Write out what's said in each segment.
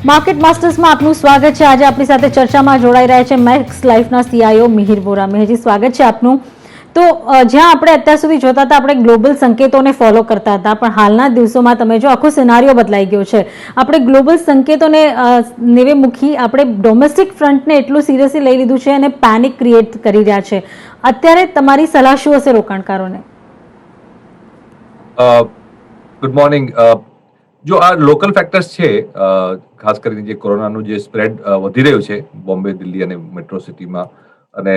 Market માસ્ટર્સમાં આપનું સ્વાગત છે। આજે આપણી સાથે ચર્ચામાં જોડાઈ રહ્યા છે મેક્સ લાઈફના સીઆઈઓ મિહિર વોરા। મિહિરજી, સ્વાગત છે આપનું। તો જ્યાં આપણે અત્યાર સુધી જોતા હતા, આપણે ગ્લોબલ સંકેતોને ફોલો કરતા હતા, પણ હાલના દિવસોમાં તમે જો આખો સિનારીઓ બદલાઈ ગયો છે। આપણે ગ્લોબલ સંકેતોને નેવે મૂકી આપણે ડોમેસ્ટિક ફ્રન્ટને એટલું સિરિયસલી લઈ લીધું છે અને પેનિક ક્રિએટ કરી રહ્યા છે। અત્યારે તમારી સલાહ શું હશે રોકાણકારોને? Good morning. જો આ લોકલ ફેક્ટર્સ છે, ખાસ કરીને જે કોરોનાનું જે સ્પ્રેડ વધી રહ્યું છે બોમ્બે, દિલ્હી અને મેટ્રો સિટીમાં, અને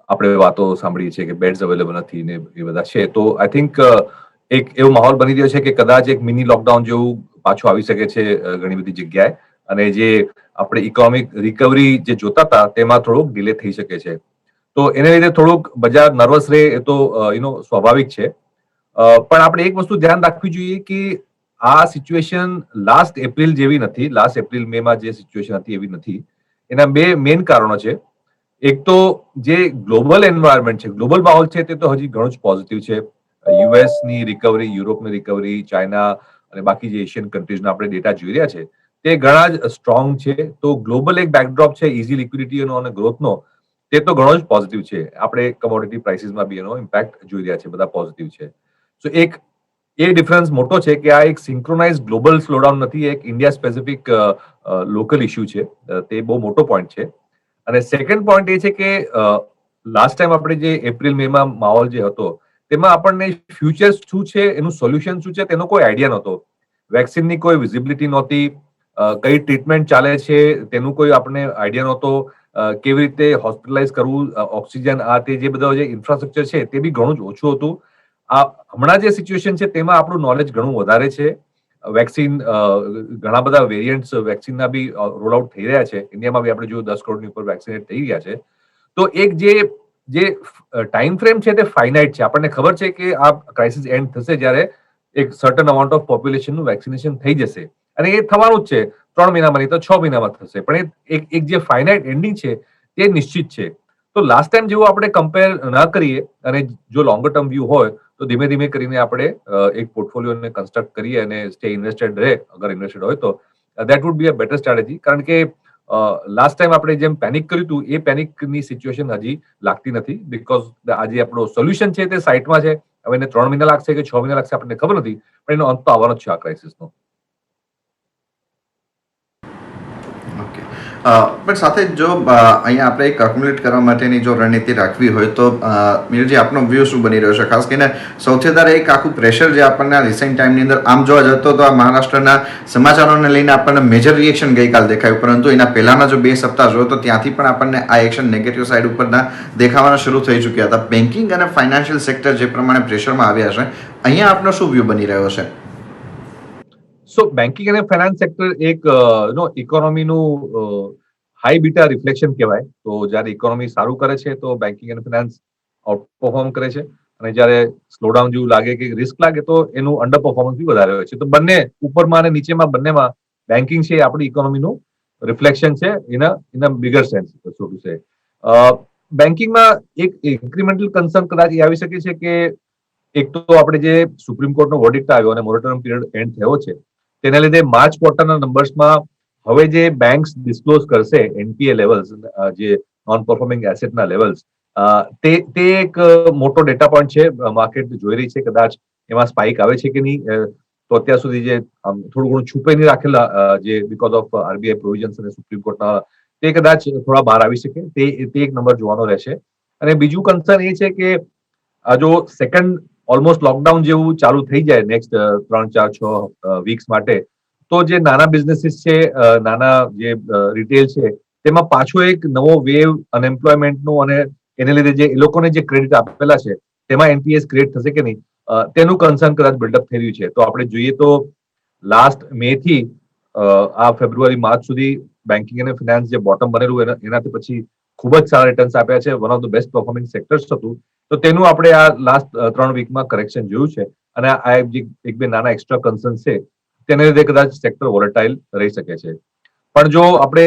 આપણે વાતો સાંભળીએ છીએ કે બેડ્સ અવેલેબલ નથી ને એ બધા છે, તો આઈ થિંક એક એવો માહોલ બની રહ્યો છે કે કદાચ એક મિની લોકડાઉન જેવું પાછું આવી શકે છે ઘણી બધી જગ્યાએ, અને જે આપણે ઇકોનોમિક રિકવરી જે જોતા હતા તેમાં થોડુંક ડિલે થઈ શકે છે। તો એને લીધે થોડુંક બજાર નર્વસ રહે એ તો સ્વાભાવિક છે। પણ આપણે એક વસ્તુ ધ્યાન રાખવી જોઈએ કે આ સિચ્યુએશન લાસ્ટ એપ્રિલ જેવી નથી। લાસ્ટ એપ્રિલ મે માં જે સિચ્યુએશન હતી એવી નથી। એના બે મેઇન કારણો છે। એક તો જે ગ્લોબલ એન્વાયરમેન્ટ છે, ગ્લોબલ માહોલ છે, તે તો હજી ઘણું જ પોઝિટિવ છે। યુએસ ની રિકવરી, યુરોપની રિકવરી, ચાઇના અને બાકી જે એશિયન કન્ટ્રીઝના આપણે ડેટા જોઈ રહ્યા છે તે ઘણા જ સ્ટ્રોંગ છે। તો ગ્લોબલ એક બેકડ્રોપ છે ઇઝી લિક્વિડિટીનો અને ગ્રોથનો, તે તો ઘણો જ પોઝિટિવ છે। આપણે કમોડિટી પ્રાઇસીસમાં બી એનો ઇમ્પેક્ટ જોઈ રહ્યા છે, બધા પોઝિટિવ છે। સો એક એ ડિફરન્સ મોટો છે કે આ એક સિન્ક્રોનાઇઝ ગ્લોબલ સ્લોડાઉન નથી, એક ઇન્ડિયા સ્પેસિફિક લોકલ ઇશ્યુ છે। તે બહુ મોટો પોઈન્ટ છે। અને સેકન્ડ પોઈન્ટ એ છે કે લાસ્ટ ટાઈમ આપણે જે એપ્રિલ મે માં માહોલ જે હતો તેમાં આપણને ફ્યુચર શું છે, એનું સોલ્યુશન શું છે તેનો કોઈ આઈડિયા નહોતો। વેક્સિનની કોઈ વિઝિબિલિટી નહોતી, કઈ ટ્રીટમેન્ટ ચાલે છે તેનું કોઈ આપણને આઈડિયા નહોતો, કેવી રીતે હોસ્પિટલાઇઝ કરવું, ઓક્સિજન, આ તે જે બધા જે ઇન્ફ્રાસ્ટ્રક્ચર છે તે બી ઘણું જ ઓછું હતું। આ હમણાં જે સિચ્યુએશન છે તેમાં આપણું નોલેજ ઘણું વધારે છે। વેક્સિન, ઘણા બધા વેરિયન્ટ્સ વેક્સિનના બી રોલ આઉટ થઈ રહ્યા છે। ઇન્ડિયામાં બી આપણે જોયું 10 કરોડની ઉપર વેક્સિનેટ થઈ ગયા છે। તો એક જે ટાઈમ ફ્રેમ છે તે ફાઇનાઇટ છે। આપણને ખબર છે કે આ ક્રાઇસિસ એન્ડ થશે જ્યારે એક સર્ટન અમાઉન્ટ ઓફ પોપ્યુલેશનનું વેક્સિનેશન થઈ જશે, અને એ થવાનું જ છે। 3 મહિનામાં નહીં તો 6 મહિનામાં થશે, પણ એક જે ફાઇનાઇટ એન્ડિંગ છે તે નિશ્ચિત છે। તો લાસ્ટ ટાઈમ જેવું આપણે કમ્પેર ના કરીએ, અને જો લોંગર ટર્મ વ્યૂ હોય તો ધીમે ધીમે કરીને આપણે એક પોર્ટફોલિયોને કન્સ્ટ્રક્ટ કરીએ અને સ્ટે ઇન્વેસ્ટેડ રહે, અગર ઇન્વેસ્ટેડ હોય તો that would be a better strategy. કારણ કે લાસ્ટ ટાઈમ આપણે જેમ પેનિક કર્યું હતું એ પેનિકની સિચ્યુએશન હજી લાગતી નથી, બીકોઝ આજે આપણો સોલ્યુશન છે તે સાઇટમાં છે। હવે એને 3 મહિના લાગશે કે 6 મહિના લાગશે આપણને ખબર નથી, પણ એનો અંત તો આવવાનો જ છે આ ક્રાઇસિસનો। પણ સાથે જો અહીંયા આપણે એક એક્યુમ્યુલેટ કરવા માટેની જો રણનીતિ રાખવી હોય તો મિહિરજી, આપનો વ્યૂ શું બની રહ્યો છે? ખાસ કરીને સૌથી વધારે એક આખું પ્રેશર જે આપણને આ રિસેન્ટ ટાઈમની અંદર આમ જોવા જતો તો આ મહારાષ્ટ્રના સમાચારોને લઈને આપણને મેજર રિએક્શન ગઈકાલ દેખાયું, પરંતુ એના પહેલાના જો 2 સપ્તાહ જોયો તો ત્યાંથી પણ આપણને આ એક્શન નેગેટિવ સાઇડ ઉપરના દેખાવાના શરૂ થઈ ચૂક્યા હતા। બેન્કિંગ અને ફાઇનાન્શિયલ સેક્ટર જે પ્રમાણે પ્રેશરમાં આવ્યા છે, અહીંયા આપનો શું વ્યૂ બની રહ્યો છે? સો બેન્કિંગ અને ફાઇનાન્સ સેક્ટર એક ઇકોનોમીનું હાઈ બીટા રિફ્લેક્શન કહેવાય। તો જ્યારે ઇકોનોમી સારું કરે છે તો બેન્કિંગ અને ફાઇનાન્સ આઉટ પરફોર્મ કરે છે, અને જ્યારે સ્લોડાઉન જેવું લાગે કે રિસ્ક લાગે તો એનું અંડર પરફોર્મન્સ બી વધારે હોય છે। તો બંને ઉપરમાં અને નીચેમાં બંનેમાં બેન્કિંગ છે એ આપણી ઇકોનોમીનું રિફ્લેક્શન છે in a bigger sense, so to say. બેન્કિંગમાં એક ઇન્ક્રીમેન્ટલ કન્સર્ન કદાચ એ આવી શકે છે કે એક તો આપણે જે સુપ્રીમ કોર્ટનો વર્ડિક્ટ આવ્યો અને મોરેટોરિયમ પીરિયડ એન્ડ થયો છે, તેના લીધે માર્ચ ક્વાર્ટરના નંબર્સમાં હવે જે બેંક્સ ડિસ્ક્લોઝ કરશે એનપીએ લેવલ્સ, જે નોન પરફોર્મિંગ એસેટના લેવલ્સ, તે એક મોટો ડેટા પોઈન્ટ છે। માર્કેટ જોઈ રહી છે કદાચ એમાં સ્પાઇક આવે છે કે નહીં। તો અત્યાર સુધી જે થોડું ઘણું છુપાઈને રાખેલા જે બીકોઝ ઓફ આરબીઆઈ પ્રોવિઝન્સ અને સુપ્રીમ કોર્ટના, તે કદાચ થોડા બહાર આવી શકે, તે એક નંબર જોવાનો રહેશે। અને બીજું કન્સર્ન એ છે કે આ જો સેકન્ડ ઓલમોસ્ટ લોકડાઉન જેવું ચાલુ થઈ જાય નેક્સ્ટ 3, 4, 6 વીક્સ માટે, તો જે નાના બિઝનેસીસ છે, નાના જે રિટેલ છે, તેમાં પાછો એક નવો વેવ અનએમ્પ્લોયમેન્ટનો, અને એને લીધે જે એ લોકોને જે ક્રેડિટ આપેલા છે તેમાં એનપીએસ ક્રિએટ થશે કે નહીં, તેનું કન્સર્ન કદાચ બિલ્ડઅપ થઈ રહ્યું છે। તો આપણે જોઈએ તો લાસ્ટ મે થી આ ફેબ્રુઆરી માર્ચ સુધી બેન્કિંગ અને ફિનાન્સ જે બોટમ બનેલું એનાથી પછી ખૂબ જ સારા રિટર્ન્સ આપ્યા છે। One of the best performing sectors હતું। તો તેનું આપણે આ લાસ્ટ 3 વીકમાં કરેક્શન જોયું છે, અને આ એક બે નાના એક્સ્ટ્રા કન્સર્ન છે તેને લીધે કદાચ સેક્ટર વોલેટાઇલ રહી શકે છે। પણ જો આપણે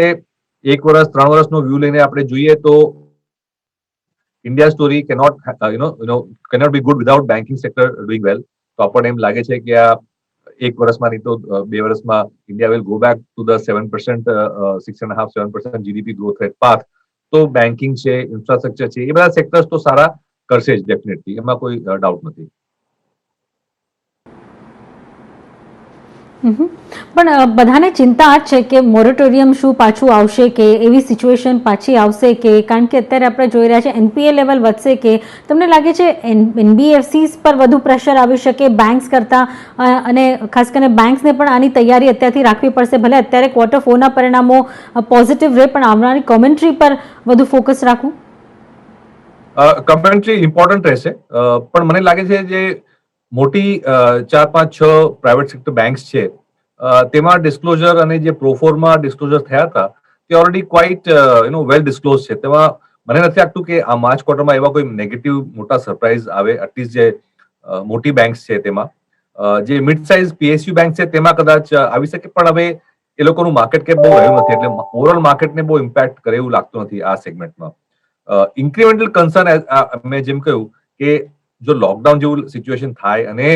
1 વર્ષ 3 વર્ષનો વ્યૂ લઈને આપણે જોઈએ તો ઇન્ડિયા સ્ટોરી કેનોટ બી good without banking sector doing વેલ। તો આપણને એમ લાગે છે કે આ એક વર્ષમાં નહીં તો 2 વર્ષમાં India will go back to the 7%, 6.5-7% GDP growth rate path. તો બેન્કિંગ છે, ઇન્ફ્રાસ્ટ્રક્ચર છે, એ બધા સેક્ટર્સ તો સારા કરશે જ ડેફિનેટલી, એમાં કોઈ ડાઉટ નથી. પણ બધાને ચિંતા આ જ છે કે મોરેટોરિયમ શું પાછું આવશે, કે એવી સિચ્યુએશન પાછી આવશે કે, કારણ કે અત્યારે આપણે જોઈ રહ્યા છે એનપીએ લેવલ વધશે, કે તમને લાગે છે એનબીએફસીસ પર વધુ પ્રેશર આવી શકે બેંક્સ કરતા, અને ખાસ કરીને બેંક્સને પણ આની તૈયારી અત્યારથી રાખવી પડશે. ભલે અત્યારે Q4ના પરિણામો પોઝિટિવ રહે, પણ આવનારી કોમેન્ટ્રી પર વધુ ફોકસ રાખવું. કમ્પેરેટલી ઇમ્પોર્ટન્ટ રહેશે, પણ મને લાગે છે જે મોટી 4-5-6 પ્રાઇવેટ સેક્ટર બેંક્સ છે તેમાં ડિસ્ક્લોઝર અને જે પ્રોફોર્મા ડિસ્ક્લોઝર થયા હતા તે ઓલરેડી ક્વાઇટ વેલ ડિસ્ક્લોઝ છે. તેમાં મને નથી લાગતું કે આ માર્ચ ક્વાર્ટરમાં એવા કોઈ નેગેટિવ મોટા સરપ્રાઇઝ આવે. એટલીસ્ટ જે મોટી બેંક્સ છે તેમાં, જે મિડ સાઇઝ પીએસયુ બેંક છે તેમાં કદાચ આવી શકે, પણ હવે એ લોકોનું માર્કેટ કેપ બહુ રહ્યું નથી, એટલે ઓવરઓલ માર્કેટને બહુ ઇમ્પેક્ટ કરે એવું લાગતું નથી આ સેગમેન્ટમાં. ઇન્ક્રીમેન્ટલ કન્સર્ન મેં જેમ કહ્યું કે જો લોકડાઉન જેવું સિચ્યુએશન થાય અને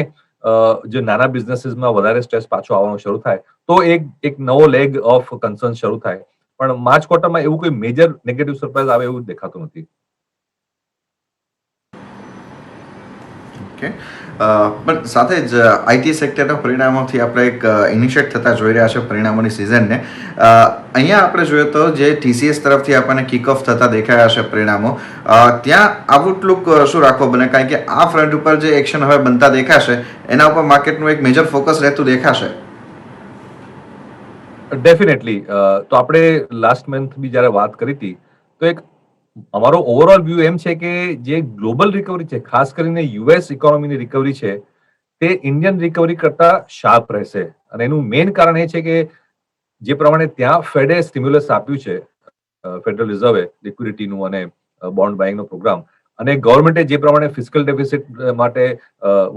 જો નાના બિઝનેસીસમાં વધારે સ્ટ્રેસ પાછો આવવાનો શરૂ થાય તો એક નવો લેગ ઓફ કન્સર્ન શરૂ થાય. પણ માર્ચ ક્વાર્ટરમાં એવું કોઈ મેજર નેગેટિવ સરપ્રાઇઝ આવે એવું દેખાતું નથી. ઓકે, પણ સાથે જ આઈટી સેક્ટરના પરિણામોથી આપણે એક ઇનિશિયેટ થતા જોઈ રહ્યા છે પરિણામોની સિઝનને. અહીંયા આપણે જોઈએ તો જે ટીસીએસ તરફથી આપણને કિક ઓફ થતા દેખાયા છે પરિણામો, ત્યાં આઉટલુક શું રાખવો બને, કારણ કે આ ફ્રન્ટ ઉપર જે એક્શન હવે બનતા દેખાશે એના ઉપર માર્કેટનું એક મેજર ફોકસ રહેતું દેખાશે. ડેફિનેટલી. તો આપણે લાસ્ટ મંથ બી જયારે વાત કરી હતી તો એક અમારો ઓવરઓલ વ્યૂ એમ છે કે જે ગ્લોબલ રિકવરી છે, ખાસ કરીને યુએસ ઇકોનોમીની રિકવરી છે, તે ઇન્ડિયન રિકવરી કરતા શાર્પ રહેશે. અને એનું મેઇન કારણ એ છે કે જે પ્રમાણે ત્યાં ફેડે સ્ટિમ્યુલસ આપ્યું છે, ફેડરલ રિઝર્વે લિક્વિડિટીનું અને બોન્ડ બાઇંગનો પ્રોગ્રામ, અને ગવર્મેન્ટે જે પ્રમાણે ફિસ્કલ ડેફિસિટ માટે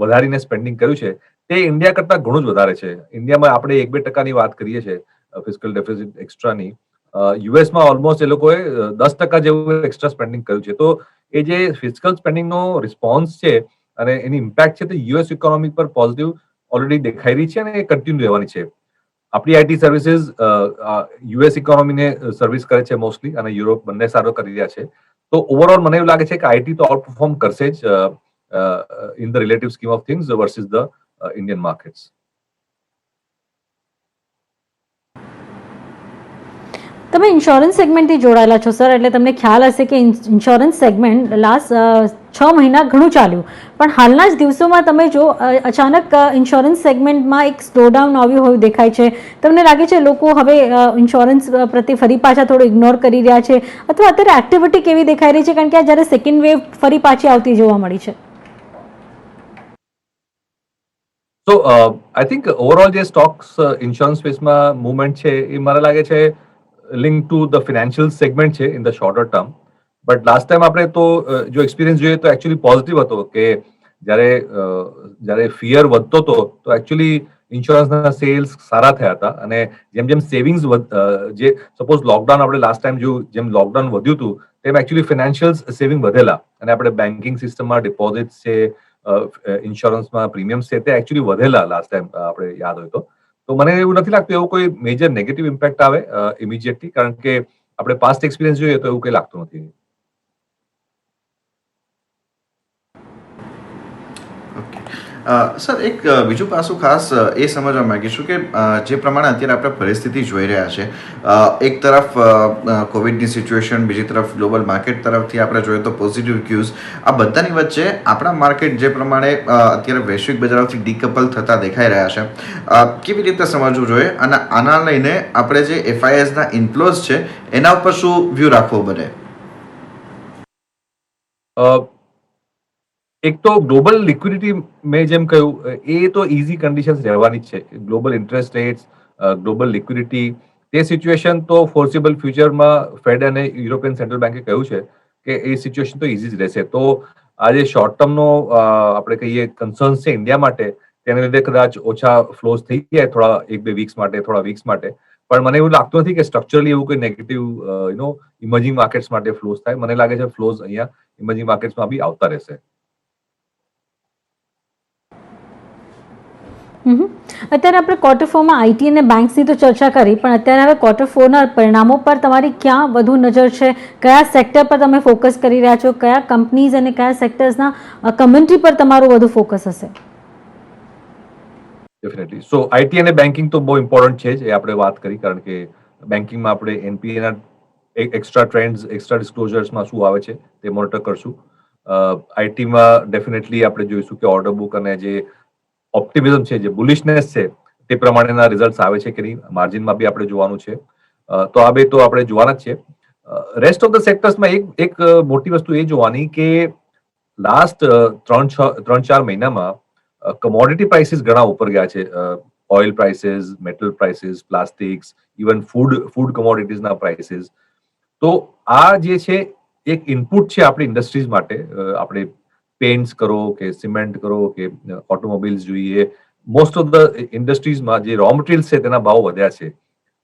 વધારીને સ્પેન્ડિંગ કર્યું છે તે ઇન્ડિયા કરતા ઘણું જ વધારે છે. ઇન્ડિયામાં આપણે 1-2% વાત કરીએ છીએ ફિસ્કલ ડેફિસિટ એક્સ્ટ્રાની, યુએસમાં ઓલમોસ્ટ એ લોકોએ 10% જેવું એક્સ્ટ્રા સ્પેન્ડિંગ કર્યું છે. તો એ જે ફિસ્કલ સ્પેન્ડિંગનો રિસ્પોન્સ છે અને એની ઇમ્પેક્ટ છે તે યુએસ ઇકોનોમી પર પોઝિટિવ ઓલરેડી દેખાઈ રહી છે અને એ કન્ટિન્યુ રહેવાની છે. આપણી આઈટી સર્વિસીસ યુએસ ઇકોનોમીને સર્વિસ કરે છે મોસ્ટલી, અને યુરોપ બંને સારો કરી રહ્યા છે. તો ઓવરઓલ મને એવું લાગે છે કે આઈટી તો આઉટ પરફોર્મ કરશે જ in the relative scheme of things versus the Indian markets. તમે ઇન્સ્યોરન્સ સેગમેન્ટથી જોડાયેલા છો સર, એટલે તમને ખ્યાલ હશે કે ઇન્સ્યોરન્સ સેગમેન્ટ લાસ્ટ 6 મહિના ઘણું ચાલ્યું, પણ હાલના જ દિવસોમાં તમે જો અચાનક ઇન્સ્યોરન્સ સેગમેન્ટમાં એક સ્લોડાઉન આવ્યું હોય દેખાય છે. તમને લાગે છે લોકો હવે ઇન્સ્યોરન્સ પ્રત્યે ફરી પાછા થોડું ઇગ્નોર કરી રહ્યા છે, અથવા અત્યારે એક્ટિવિટી કેવી દેખાઈ રહી છે, કારણ કે આ જ્યારે સેકન્ડ વેવ ફરી પાછી આવતી જોવા મળી છે? તો આઈ થિંક ઓવરઓલ જે સ્ટોક્સ ઇન્સ્યોરન્સ સ્પેસમાં મુવમેન્ટ છે એ મને લાગે છે link to the financial segment છે in the shorter term. But last time આપણે તો જો એક્સપિરિયન્સ જોઈએ તો એકચ્યુઅલી પોઝિટિવ હતો કે જ્યારે ફિયર વધતો હતો તો એકચ્યુઅલી ઇન્સ્યોરન્સના સેલ્સ સારા થયા હતા. અને જેમ જેમ સેવિંગ્સ જે સપોઝ લોકડાઉન આપણે લાસ્ટ ટાઈમ જોયું, જેમ લોકડાઉન વધ્યું હતું તેમ એકચ્યુઅલી ફિનાન્શિયલ સેવિંગ વધેલા, અને આપણે બેન્કિંગ સિસ્ટમમાં ડિપોઝિટ છે, ઇન્સ્યોરન્સમાં પ્રીમિયમ્સ છે તે એકચ્યુઅલી વધેલા લાસ્ટ ટાઈમ આપણે યાદ હોય તો. તો મને એવું નથી લાગતું એવું કોઈ મેજર નેગેટિવ ઇમ્પેક્ટ આવે ઇમિડિયેટલી, કારણ કે આપણે પાસ્ટ એક્સપિરિયન્સ જોઈએ તો એવું કંઈ લાગતું નથી. સર, એક બીજું પાસું ખાસ એ સમજવા માંગીશું કે જે પ્રમાણે અત્યારે આપણે પરિસ્થિતિ જોઈ રહ્યા છે, એક તરફ કોવિડની સિચ્યુએશન, બીજી તરફ ગ્લોબલ માર્કેટ તરફથી આપણે જોઈએ તો પોઝિટિવ ક્યુઝ, આ બધાની વચ્ચે આપણા માર્કેટ જે પ્રમાણે અત્યારે વૈશ્વિક બજારોથી ડીકપલ થતા દેખાઈ રહ્યા છે, કેવી રીતે સમજવું જોઈએ, અને આના લઈને આપણે જે એફઆઈએસના ઇન્ફ્લોઝ છે એના ઉપર શું વ્યૂ રાખવો બને? એક તો ગ્લોબલ લિક્વિડિટી મેં જેમ કહ્યું એ તો ઇઝી કન્ડિશન્સ રહેવાની જ છે. Global interest rates, global liquidity, તે સિચ્યુએશન તો ફોર્સિબલ ફ્યુચરમાં ફેડ અને યુરોપિયન સેન્ટ્રલ બેન્કે કહ્યું છે કે એ સિચ્યુએશન તો ઇઝી જ રહેશે. તો આ જે શોર્ટ ટર્મનો આપણે કહીએ કન્સર્ન્સ છે ઇન્ડિયા માટે, તેને લીધે કદાચ ઓછા ફ્લોઝ થઈ જાય થોડા 1-2 વીક્સ માટે, થોડા વીક્સ માટે, પણ મને એવું લાગતું નથી કે સ્ટ્રક્ચરલી એવું કોઈ નેગેટિવ ઇમર્જિંગ માર્કેટ્સ માટે ફ્લોઝ થાય. મને લાગે છે ફ્લોઝ અહીંયા ઇમર્જિંગ માર્કેટ્સમાં બી આવતા રહેશે. અત્યારે આપણે ક્વાર્ટર ફોરમાં આઈટી અને બેંક્સની તો ચર્ચા કરી, પણ અત્યારે હવે ક્વાર્ટર ફોરના પરિણામો પર તમારી ક્યાં વધુ નજર છે? કયા સેક્ટર પર તમે ફોકસ કરી રહ્યા છો? કયા કંપનીઝ અને કયા સેક્ટર્સના કમ્યુનિટી પર તમારું વધુ ફોકસ હશે? ડેફિનેટલી. સો આઈટી અને બેન્કિંગ તો બહુ ઇમ્પોર્ટન્ટ છે જ, એ આપણે વાત કરી, કારણ કે બેન્કિંગમાં આપણે એનપીએના એક્સ્ટ્રા ટ્રેન્ડ્સ, એક્સ્ટ્રા ડિસ્ક્લોઝર્સમાં શું આવે છે તે મોનિટર કરશું. આઈટીમાં ડેફિનેટલી આપણે જોઈશું કે ઓર્ડર બુક અને જે ઓપ્ટિમિઝમ છે, જે બુલિશનેસ છે, તે પ્રમાણેના રિઝલ્ટ આવે છે કે નહીં. માર્જિનમાં બી આપણે જોવાનું છે. તો આ બે તો આપણે જોવાના જ છે. રેસ્ટ ઓફ ધ સેક્ટર્સમાં એક મોટી વસ્તુ એ જોવાની કે લાસ્ટ 3-4 મહિનામાં કમોડિટી પ્રાઇસીસ ઘણા ઉપર ગયા છે. Oil prices, metal prices, plastics, even food કમોડિટીઝના પ્રાઇસીસ. તો આ જે છે એક ઇનપુટ છે આપણી ઇન્ડસ્ટ્રીઝ માટે. આપણે પેન્ટ્સ કરો કે સિમેન્ટ કરો કે ઓટોમોબાઈલ્સ જોઈએ, મોસ્ટ ઓફ ધ ઇન્ડસ્ટ્રીઝમાં જે રો મટીરિયલ્સ છે તેના ભાવ વધ્યા છે.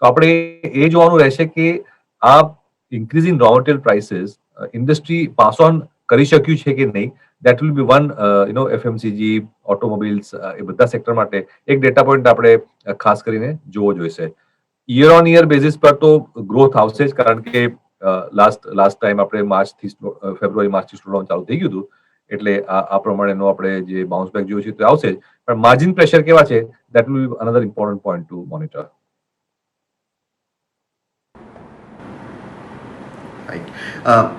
તો આપણે એ જોવાનું રહેશે કે આ increase in raw material prices industry pass on કરી શક્યું છે કે નહીં. That will be one FMCG, automobiles, એ બધા સેક્ટર માટે એક ડેટા પોઈન્ટ આપણે ખાસ કરીને જોવો જોઈશે. યર ઓન યર બેઝિસ પર તો ગ્રોથ આવશે જ, કારણ કે લાસ્ટ ટાઈમ આપણે ફેબ્રુઆરી માર્ચથી સ્લોડાઉન ચાલુ થઈ ગયું હતું, એટલે આ પ્રમાણેનો આપણે જે બાઉન્સ બેક જોયું છે તે આવશે જ. પણ માર્જિન પ્રેશર કેવા છે, that will be another important point to monitor.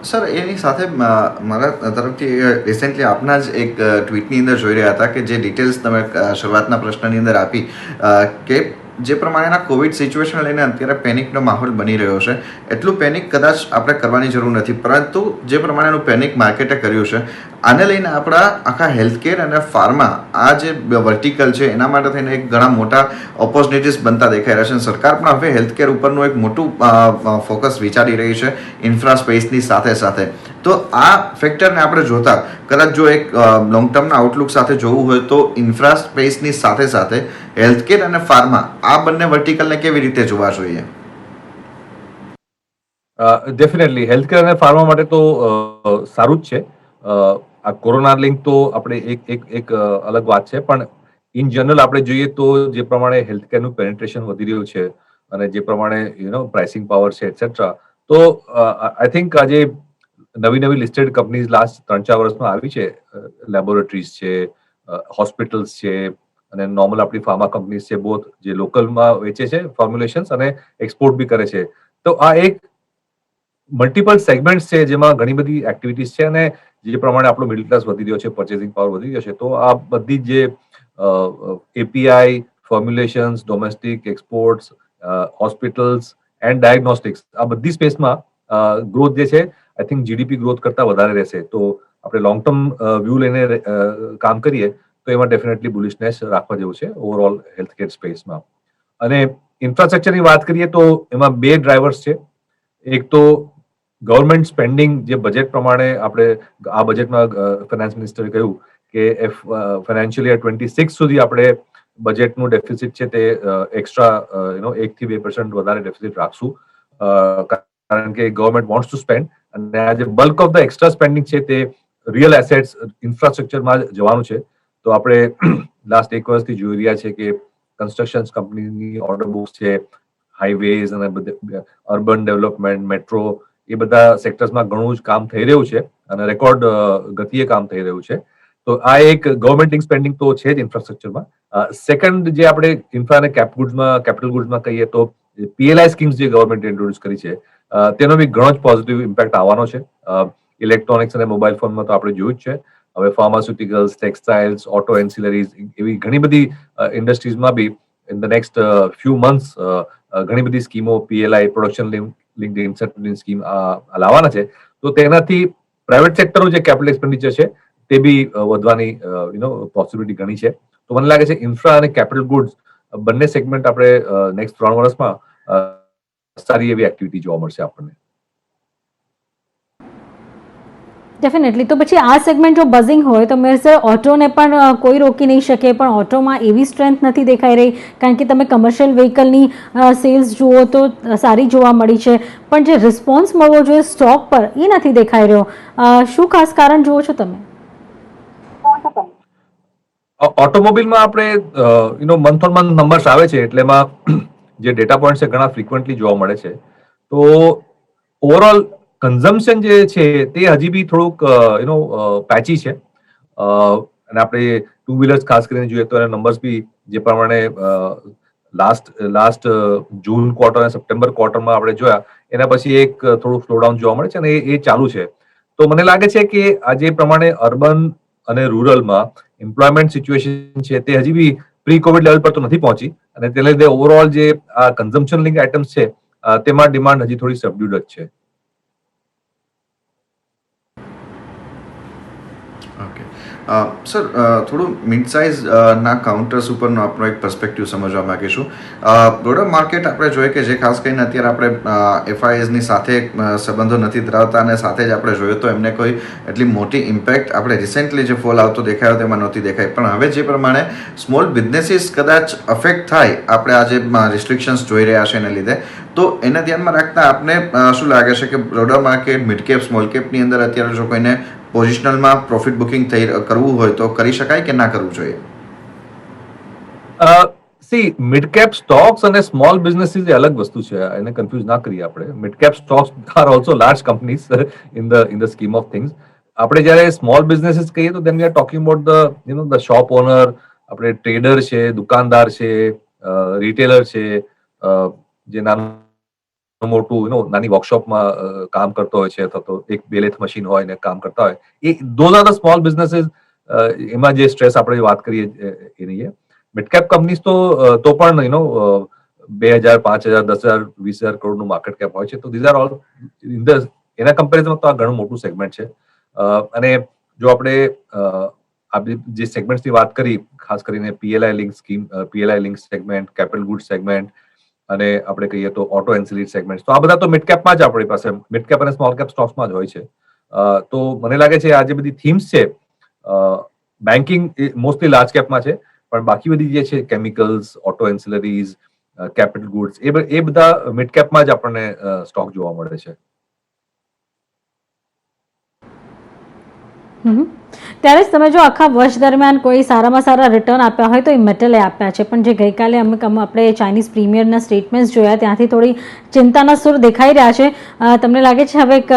Sir, એની સાથે મારા તરફથી રિસેન્ટલી આપના જ એક ટ્વીટની અંદર જોઈ રહ્યા હતા કે જે ડિટેલ્સ તમે શરૂઆતના પ્રશ્નની અંદર આપી કે જે પ્રમાણેના કોવિડ સિચ્યુએશન લઈને અત્યારે પેનિકનો માહોલ બની રહ્યો છે, એટલું પેનિક કદાચ આપણે કરવાની જરૂર નથી, પરંતુ જે પ્રમાણેનું પેનિક માર્કેટે કર્યું છે, આને લઈને આપણા આખા હેલ્થકેર અને ફાર્મા આ જે વર્ટિકલ છે એના માટે થઈને એક ઘણા મોટા ઓપોર્ચ્યુનિટીઝ બનતા દેખાઈ રહ્યા છે. સરકાર પણ હવે હેલ્થકેર ઉપરનું એક મોટું ફોકસ વિચારી રહી છે ઇન્ફ્રા સ્પેસની સાથે સાથે. તો આ ફેક્ટરને આપણે જોતા કદાચ જો એક લોંગ ટર્મના આઉટલુક સાથે જોવું હોય તો ઇન્ફ્રા સ્પેસની સાથે સાથે હેલ્થકેર અને ફાર્મા આ બંને વર્ટિકલને કેવી રીતે જોવા જોઈએ? ડેફિનેટલી હેલ્થકેર અને ફાર્મા માટે તો સારું જ છે. આ કોરોના લિંક તો આપણે એક અલગ વાત છે, પણ ઇન જનરલ આપણે જોઈએ તો જે પ્રમાણે હેલ્થકેરનું પેનિટ્રેશન વધી રહ્યું છે અને જે પ્રમાણે પ્રાઇસિંગ પાવર છે એટસેટ્રા, તો આઈ થિંક આજે નવી લિસ્ટેડ કંપનીઝ લાસ્ટ 3-4 વર્ષમાં આવી છે. લેબોરેટરીઝ છે, હોસ્પિટલ્સ છે અને નોર્મલ આપણી ફાર્મા કંપનીઝ છે, બોથ જે લોકલમાં વેચે છે ફોર્મ્યુલેશન્સ અને એક્સપોર્ટ બી કરે છે. તો આ એક મલ્ટિપલ સેગમેન્ટ્સ છે જેમાં ઘણી બધી એક્ટિવિટીઝ છે, અને જે પ્રમાણે આપણો મિડલ ક્લાસ વધી રહ્યો છે, પરચેસિંગ પાવર વધી રહ્યો છે, તો આ બધી જે API, formulations, domestic, exports, hospitals and diagnostics, આ બધી સ્પેસમાં ગ્રોથ જે છે આઈ થિંક જીડીપી ગ્રોથ કરતા વધારે રહેશે. તો આપણે લોંગ ટર્મ વ્યૂ લઈને કામ કરીએ તો એમાં ડેફિનેટલી બુલિશનેસ રાખવા જેવું છે ઓવરઓલ હેલ્થકેર સ્પેસમાં. અને ઇન્ફ્રાસ્ટ્રક્ચરની વાત કરીએ તો એમાં બે ડ્રાઈવર્સ છે. એક તો ગવર્મેન્ટ સ્પેન્ડિંગ, જે બજેટ પ્રમાણે આપણે આ બજેટમાં ફાઇનાન્સ મિનિસ્ટરે કહ્યું કે ફાઇનાન્શિયલ યર 26 સુધી આપણે બજેટનું ડેફિસિટ છે તે એક્સ્ટ્રા 1-2% વધારે ડેફિસિટ રાખશું, કારણ કે ગવર્મેન્ટ વોન્ટ્સ ટુ સ્પેન્ડ. અને આ જે bulk of the extra spending છે તે રિયલ એસેટ્સ, ઇન્ફ્રાસ્ટ્રક્ચરમાં જવાનું છે. તો આપણે લાસ્ટ 1 વર્ષથી જોઈ રહ્યા છે કે કન્સ્ટ્રક્શન કંપનીની ઓર્ડર બુક્સ છે, હાઈવેઝ અને અર્બન ડેવલપમેન્ટ, મેટ્રો, એ બધા સેક્ટર્સમાં ઘણું જ કામ થઈ રહ્યું છે અને રેકોર્ડ ગતિએ કામ થઈ રહ્યું છે. તો આ એક ગવર્મેન્ટ સ્પેન્ડિંગ તો છે જ ઇન્ફ્રાસ્ટ્રક્ચરમાં. સેકન્ડ, જે આપણે ઇન્ફ્રા અને કેપિટલ ગુડ્સમાં કહીએ તો પીએલઆઈ સ્કીમ્સ જે ગવર્મેન્ટે ઇન્ટ્રોડ્યુસ કરી છે તેનો બી ઘણો જ પોઝિટિવ ઇમ્પેક્ટ આવવાનો છે. ઇલેક્ટ્રોનિક્સ અને મોબાઈલ ફોનમાં તો આપણે જોયું જ છે. હવે ફાર્માસ્યુટિકલ્સ, ટેક્સટાઇલ્સ, ઓટો એન્સિલરીઝ, એવી ઘણી બધી ઇન્ડસ્ટ્રીઝમાં બી in the next few months ઘણી બધી સ્કીમો, PLI, production linked incentive scheme લાવવાના છે. તો તેનાથી પ્રાઇવેટ સેક્ટરનું જે કેપિટલ એક્સપેન્ડિચર છે તે બી વધવાની પોસિબિલિટી ઘણી છે. તો મને લાગે છે ઇન્ફ્રા અને કેપિટલ ગુડ્સ બંને સેગમેન્ટ આપણે નેક્સ્ટ 3 વર્ષમાં સારી એવી એક્ટિવિટી જોવા મળશે આપણને. ડેફિનેટલી. તો પછી આ સેગમેન્ટ જો બઝિંગ હોય તો મેં સર ઓટોને પણ કોઈ રોકી નહીં શકે, પણ ઓટોમાં એવી સ્ટ્રેન્થ નથી દેખાઈ રહી, કારણ કે તમે કમર્શિયલ વ્હીકલની સેલ્સ જુઓ તો સારી જોવા મળી છે, પણ જે રિસ્પોન્સ મળવો જોઈએ સ્ટોક પર એ નથી દેખાઈ રહ્યો. શું ખાસ કારણ જુઓ છો તમે? ઓટોમોબાઈલમાં આપણે મંથ ઓન મંથ નંબર્સ આવે છે એટલે એમાં જે ડેટા પોઈન્ટ છે ઘણા ફ્રિકવન્ટલી જોવા મળે છે. તો ઓવરઓલ કન્ઝમ્પશન જે છે તે હજી બી થોડુંક પેચી છે. અને આપણે ટુ વ્હીલર્સ ખાસ કરીને જોઈએ તો એના નંબર્સ બી જે પ્રમાણે લાસ્ટ જૂન ક્વાર્ટર અને સપ્ટેમ્બર ક્વાર્ટરમાં આપણે જોયા એના પછી એક થોડું સ્લોડાઉન જોવા મળે છે અને એ ચાલુ છે. તો મને લાગે છે કે આ જે પ્રમાણે અર્બન અને રૂરલમાં એમ્પ્લોયમેન્ટ સિચ્યુએશન છે તે હજી બી પ્રી કોવિડ લેવલ પર તો નથી પહોંચી અને તેને લીધે ઓવરઓલ જે આ કન્ઝમ્પશન લિંક આઇટમ્સ છે તેમાં ડિમાન્ડ હજી થોડી સબડ્યુડ જ છે. ઓકે સર, થોડું મિડ સાઇઝ ના કાઉન્ટર્સ ઉપરનો આપણો એક પર્સપેક્ટિવ સમજવા માંગીશું. બ્રોડર માર્કેટ આપણે જોઈએ કે જે ખાસ કરીને અત્યારે આપણે એફઆઈએસની સાથે સંબંધો નથી ધરાવતા અને સાથે જ આપણે જોઈએ તો એમને કોઈ એટલી મોટી ઇમ્પેક્ટ આપણે રિસેન્ટલી જે ફોલ આવતો દેખાયો તેમાં નહોતી દેખાઈ, પણ હવે જે પ્રમાણે સ્મોલ બિઝનેસીસ કદાચ અફેક્ટ થાય આપણે આ જે રિસ્ટ્રિક્શન્સ જોઈ રહ્યા છે એને લીધે, તો એને ધ્યાનમાં રાખતા આપને શું લાગે છે કે broader market, mid cap, small કેપની અંદર અત્યારે જો કોઈને પોઝિશનલમાં પ્રોફિટ બુકિંગ કરવું હોય તો કરી શકાય કે ના કરવું જોઈએ? સી, મિડ કેપ સ્ટોક્સ અને સ્મોલ બિઝનેસીસ એ અલગ વસ્તુ છે, એને કન્ફ્યુઝ ના કરીએ આપણે. Mid cap stocks are also large companies in the scheme of things. આપણે જ્યારે સ્મોલ બિઝનેસીસ કહીએ તો then we are talking about the shop owner, આપણે ટ્રેડર છે, દુકાનદાર છે, રિટેલર છે, જે નાનું મોટું નાની વર્કશોપમાં કામ કરતો હોય છે અથવા તો એક બેલેથ મશીન હોય ને કામ કરતા હોય, એ those are the small businesses. એમાં જે સ્ટ્રેસ આપણે વાત કરીએ એ નહીં. મિડ કેપ કંપનીઝ તો પણ 2,000, 5,000, 10,000, 20,000 કરોડનું માર્કેટ કેપ હોય છે. તો these are all in the એના કમ્પેરિઝનમાં તો આ ઘણું મોટું સેગમેન્ટ છે. અને જો આપણે જે સેગમેન્ટની વાત કરી, ખાસ કરીને PLI link scheme, PLI link segment, capital good segment અને આપણે કહીએ તો ઓટો એન્સિલરી સેગમેન્ટ, તો આ બધા તો મિડ કેપમાં જ આપણી પાસે મિડ કેપ અને સ્મોલ કેપ સ્ટોક્સમાં જ હોય છે. તો મને લાગે છે આ જે બધી થીમ્સ છે, બેન્કિંગ મોસ્ટલી લાર્જ કેપમાં છે, પણ બાકી બધી જે છે કેમિકલ્સ, ઓટો એન્સિલરીઝ, કેપિટલ ગુડ્સ, એ બધા મિડ કેપમાં જ આપણને સ્ટોક જોવા મળે છે. ત્યારે જ તમે જો આખા વર્ષ દરમિયાન કોઈ સારામાં સારા રિટર્ન આપ્યા હોય તો એ મેટલે આપ્યા છે, પણ જે ગઈકાલે આપણે ચાઇનીઝ પ્રીમિયરના સ્ટેટમેન્ટ્સ જોયા ત્યાંથી થોડી ચિંતાના સુર દેખાઈ રહ્યા છે. તમને લાગે છે હવે એક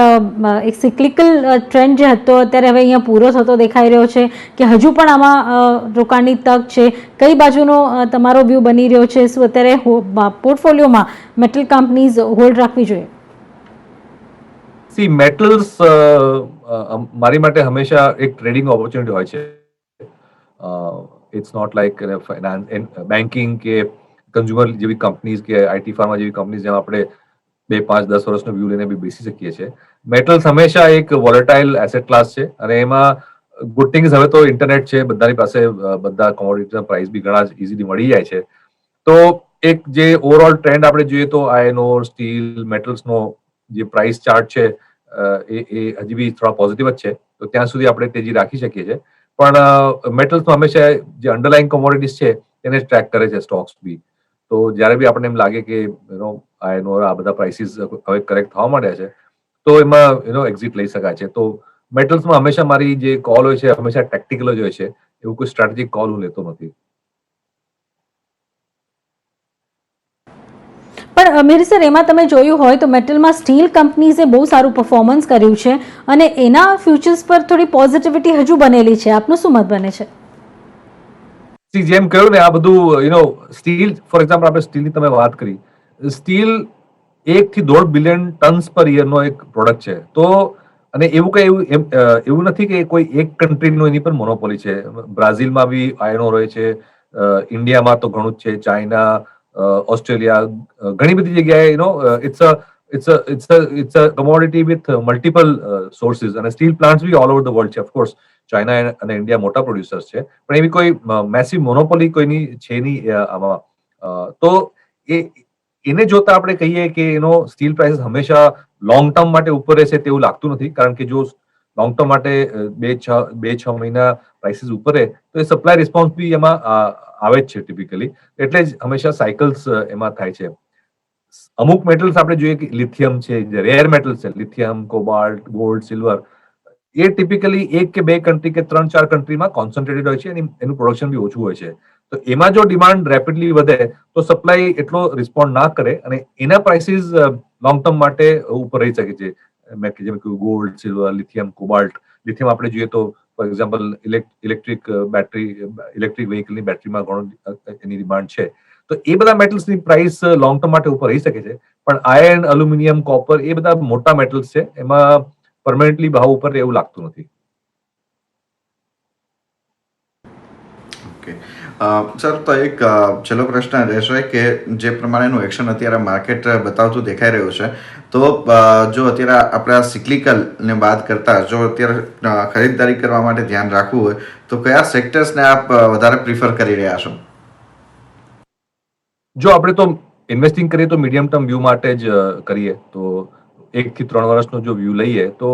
સિક્લિકલ ટ્રેન્ડ જે હતો અત્યારે હવે અહીંયા પૂરો થતો દેખાઈ રહ્યો છે કે હજુ પણ આમાં રોકાણની તક છે? કઈ બાજુનો તમારો વ્યૂ બની રહ્યો છે? શું અત્યારે પોર્ટફોલિયોમાં મેટલ કંપનીઝ હોલ્ડ રાખવી જોઈએ? સી, મેટલ્સ મારી માટે હંમેશા એક ટ્રેડિંગ ઓપોર્ચ્યુનિટી હોય છે. ઇટ્સ નોટ લાઈક બેન્કિંગ કે કન્ઝ્યુમર જેવી કંપનીઝ કે આઈટી ફાર્મા જેવી કંપનીઝ જેમાં આપણે 2, 5, 10 વર્ષનો વ્યૂ લઈને બી બેસી શકીએ છીએ. મેટલ્સ હંમેશા એક વોલેટાઇલ એસેટ ક્લાસ છે અને એમાં ગુડ થિંગ્સ હવે તો ઇન્ટરનેટ છે, બધાની પાસે બધા કોમોડિટીના પ્રાઇસ બી ઘણા જ ઇઝીલી મળી જાય છે. તો એક જે ઓવરઓલ ટ્રેન્ડ આપણે જોઈએ તો આયર્ન ઓર, સ્ટીલ, મેટલ્સનો જે પ્રાઇસ ચાર્ટ છે એ હજી બી થોડા પોઝિટિવ જ છે. તો ત્યાં સુધી આપણે તેજી રાખી શકીએ છીએ. પણ મેટલ્સમાં હંમેશા જે અંડરલાઇંગ કોમોડિટીઝ છે તેને ટ્રેક કરે છે સ્ટોક્સ બી. તો જ્યારે બી આપણને એમ લાગે કે આયર્ન ઓર આ બધા પ્રાઇસીસ હવે કરેક્ટ થવા માંડ્યા છે તો એમાં એક્ઝિટ લઈ શકાય છે. તો મેટલ્સમાં હંમેશા મારી જે કોલ હોય છે હંમેશા ટેક્ટિકલ જ હોય છે, એવું કોઈ સ્ટ્રેટેજિક કોલ હું લેતો નથી. પણ મીર સર, એમાં તમે જોયું હોય તો મેટલમાં સ્ટીલ કંપનીઝે બહુ સારું પરફોર્મન્સ કર્યું છે અને એના ફ્યુચર્સ પર થોડી પોઝિટિવિટી હજુ બનેલી છે. આપનું શું મત બને છે? જેમ કહ્યું ને, આ બધું સ્ટીલ, ફોર એક્ઝામ્પલ આપણે સ્ટીલની તમે વાત કરી, સ્ટીલ 1 થી 1.5 બિલિયન ટન્સ પર યરનો એક પ્રોડક્ટ છે. તો અને એવું નથી કે કોઈ એક કન્ટ્રીનો એની પર મોનોપોલી છે. બ્રાઝિલમાં બી આયર્ન ઓર હોય છે, ઇન્ડિયામાં તો ઘણું જ છે, ચાઇના, ઓસ્ટ્રેલિયા, ઘણી બધી જગ્યાએ it's a commodity with multiple sources અને સ્ટીલ પ્લાન્ટ્સ બી ઓલ ઓવર ધ વર્લ્ડ છે. ઓફકોર્સ ચાઇના અને ઇન્ડિયા મોટા પ્રોડ્યુસર્સ છે, પણ એવી કોઈ મેસિવ મોનોપોલી કોઈની છે નહીં આમાં. તો એને જોતા આપણે કહીએ કે સ્ટીલ પ્રાઇસીસ હંમેશા લોંગ ટર્મ માટે ઉપર રહેશે તેવું લાગતું નથી, કારણ કે જો લોંગ ટર્મ માટે 2-6 મહિના પ્રાઇસીસ ઉપર રહે તો એ સપ્લાય રિસ્પોન્સ બી એમાં આવે જ છે ટિપિકલી. એટલે જ હંમેશા સાયકલ્સ એમાં થાય છે. અમુક મેટલ્સ આપણે જોઈએ કે લિથિયમ છે, જે રેર મેટલ્સ છે, લિથિયમ, કોબાલ્ટ, ગોલ્ડ, સિલ્વર, એ ટિપિકલી 1 કે 2 કન્ટ્રી કે 3-4 કન્ટ્રીમાં કોન્સન્ટ્રેટેડ હોય છે અને એનું પ્રોડક્શન બી ઓછું હોય છે. તો એમાં જો ડિમાન્ડ રેપિડલી વધે તો સપ્લાય એટલો રિસ્પોન્ડ ના કરે અને એના પ્રાઇસીસ લોંગ ટર્મ માટે ઉપર રહી શકે છે. મેં જેમ કહ્યું gold, silver, lithium, cobalt. Lithium આપણે જોઈએ તો ફોર એક્ઝામ્પલ ઇલેક્ટ્રિક વ્હીકલની બેટરીમાં ઘણો એની ડિમાન્ડ છે. તો એ બધા મેટલ્સની પ્રાઇસ લોંગ ટર્મ માટે ઉપર રહી શકે છે. પણ આયર્ન, એલ્યુમિનિયમ, કોપર એ બધા મોટા મેટલ્સ છે, એમાં પરમાનન્ટલી ભાવ ઉપર એવું લાગતું નથી. ઓકે સર, તો એક છેલ્લો પ્રશ્ન રહેશે કે જે પ્રમાણેનું એક્શન અત્યારે માર્કેટ બતાવતું દેખાઈ રહ્યું છે, તો જો અત્યારે આપણે આ સિક્લિકલને બાદ કરતા જો અત્યારે ખરીદદારી કરવા માટે ધ્યાન રાખવું હોય તો કયા સેક્ટર્સને આપ વધારે પ્રિફર કરી રહ્યા છો? જો આપણે તો ઇન્વેસ્ટિંગ કરીએ તો મીડિયમ ટર્મ વ્યૂ માટે જ કરીએ તો 1 થી 3 વર્ષનો જો વ્યૂ લઈએ તો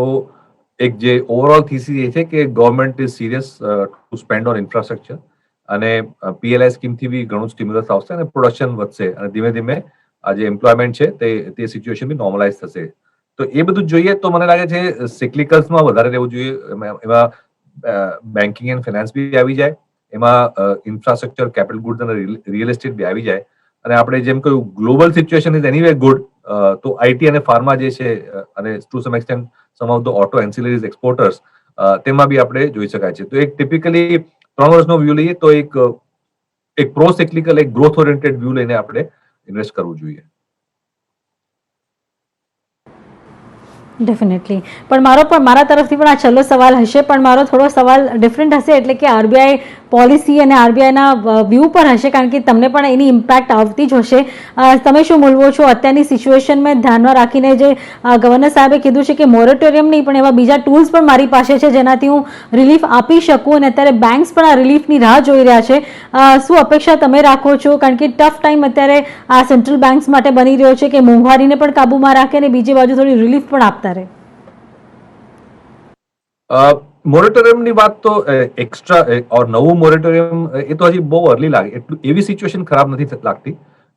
એક જે ઓવરઓલ થીસીસ એ છે કે government is serious two spend on infrastructure અને PLI સ્કીમથી બી ઘણું સ્ટિમ્યુલસ આવશે અને પ્રોડક્શન વધશે અને ધીમે ધીમે આ જે એમ્પ્લોયમેન્ટ છે તે સિચ્યુએશન બી નોર્મલાઇઝ થશે. તો એ બધું જોઈએ તો મને લાગે છે સિક્લિકલ્સમાં વધારે રહેવું જોઈએ. એમાં બેન્કિંગ એન્ડ ફિનાન્સ બી આવી જાય, એમાં ઇન્ફ્રાસ્ટ્રક્ચર, કેપિટલ ગુડ્સ અને રિયલ એસ્ટેટ બી આવી જાય. અને આપણે જેમ કહ્યું global situation is anyway good, તો IT અને ફાર્મા જે છે અને to some extent some of the auto ancillaries exporters તેમાં બી આપણે જોઈ શકાય છે. તો એક ટિપિકલી 3 વર્ષનો વ્યૂ લઈએ તો એક પ્રો સિક્લિકલ, એક ગ્રોથ ઓરિએન્ટેડ વ્યૂ લઈને આપણે ઇન્વેસ્ટ કરવું જોઈએ. ડેફિનેટલી. પણ મારા તરફથી પણ આ છેલ્લો સવાલ હશે, પણ મારો થોડો સવાલ ડિફરન્ટ હશે, એટલે કે RBI પોલિસી અને RBIના વ્યૂ પર હશે, કારણ કે તમને પણ એની ઇમ્પેક્ટ આવતી જ હશે. તમે શું બોલવો છો અત્યારની સિચ્યુએશનમાં ધ્યાનમાં રાખીને? જે ગવર્નર સાહેબે કીધું છે કે મોરેટોરિયમ નહીં પણ એવા બીજા ટૂલ્સ પણ મારી પાસે છે જેનાથી હું રિલીફ આપી શકું, અને અત્યારે બેંક્સ પણ આ રિલીફની રાહ જોઈ રહ્યા છે. શું અપેક્ષા તમે રાખો છો? કારણ કે ટફ ટાઈમ અત્યારે આ સેન્ટ્રલ બેંક્સ માટે બની રહ્યો છે કે મોંઘવારીને પણ કાબૂમાં રાખે અને બીજી બાજુ થોડી રિલીફ પણ આપતા રહે. મોરેટોરિયમની વાત તો એક્સ્ટ્રા ઓર નવું મોરેટોરિયમ એ તો હજી બહુ અર્લી લાગે. એટલું એવી સિચ્યુએશન ખરાબ નથી લાગતી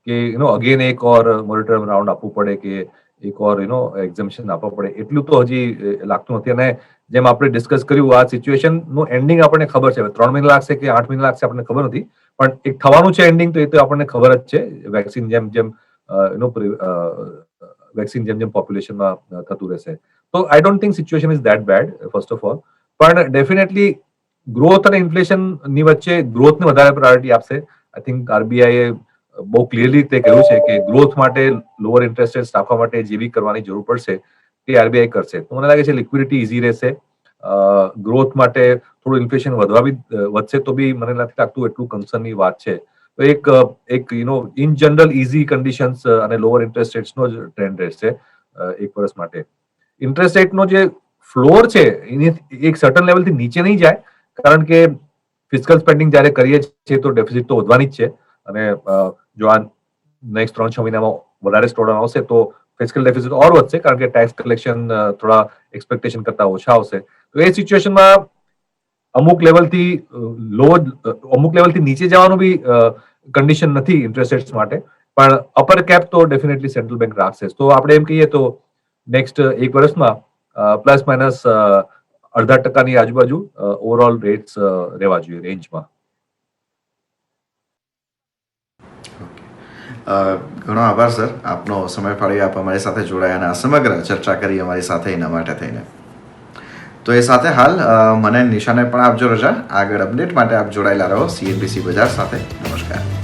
કે અગેન એક ઓર મોરેટોરિયમ રાઉન્ડ આપવું પડે કે એક ઓર એક્ઝમ્પશન આપવા પડે, એટલું તો હજી લાગતું નથી. અને જેમ આપણે ડિસ્કસ કર્યું, આ સિચ્યુએશન નું એન્ડિંગ આપણને ખબર છે. 3 મહિના લાગશે કે 8 મહિના લાગશે આપણને ખબર નથી, પણ એક થવાનું છે એન્ડિંગ, તો એ તો આપણને ખબર જ છે. વેક્સિન જેમ જેમ પોપ્યુલેશનમાં થતું રહેશે. તો I don't think situation is that bad first of all. પણ ડેફિનેટલી ગ્રોથ અને ઇન્ફ્લેશન ની વચ્ચે ગ્રોથને વધારે પ્રાયોરિટી આપશે. આઈ થિંક RBI એ બહુ ક્લિયરલી તે કહ્યું છે કે ગ્રોથ માટે લોઅર ઇન્ટરેસ્ટ રેટ્સ રાખવા માટે જે બી કરવાની જરૂર પડશે તે RBI કરશે. તો મને લાગે છે લિક્વિડિટી ઇઝી રહેશે. ગ્રોથ માટે થોડું ઇન્ફ્લેશન વધશે તો બી મને નથી લાગતું એટલું કન્સર્નની વાત છે. તો એક ઇન જનરલ ઇઝી કન્ડિશન્સ અને લોઅર ઇન્ટરેસ્ટ રેટ્સનો જ ટ્રેન્ડ રહેશે 1 વર્ષ માટે. ઇન્ટરેસ્ટ રેટનો જે ફ્લોર છે એની એક સર્ટન લેવલથી નીચે નહીં જાય, કારણ કે ફિસ્કલ સ્પેન્ડિંગ જ્યારે કરીએ છીએ તો ડેફિસિટ તો વધવાની જ છે. અને જો આ નેક્સ્ટ 3-6 મહિનામાં વધારે સ્લોડાઉન આવશે તો ફિસ્કલ ડેફિસિટ ઓર વધશે, કારણ કે ટેક્સ કલેક્શન થોડા એક્સપેક્ટેશન કરતા ઓછા આવશે. તો એ સિચ્યુએશનમાં અમુક લેવલથી નીચે જવાનું બી કન્ડિશન નથી ઇન્ટરેસ્ટ રેટ્સ માટે, પણ અપર કેપ તો ડેફિનેટલી સેન્ટ્રલ બેંક રાખશે. તો આપણે એમ કહીએ તો નેક્સ્ટ 1 વર્ષમાં પ્લસ માઇનસ 0.5% આજુબાજુ ઓવરઓલ રેટ્સ રહેવા જોઈએ રેન્જમાં. ઘણો આભાર સર, આપનો સમય ફાળવી આપ અમારી સાથે જોડાયા અને સમગ્ર ચર્ચા કરી અમારી સાથે એના માટે થઈને. તો એ સાથે હાલ મને નિશાને પણ આપજો રજા. આગળ અપડેટ માટે આપ જોડાયેલા રહો CNBC બજાર સાથે. નમસ્કાર.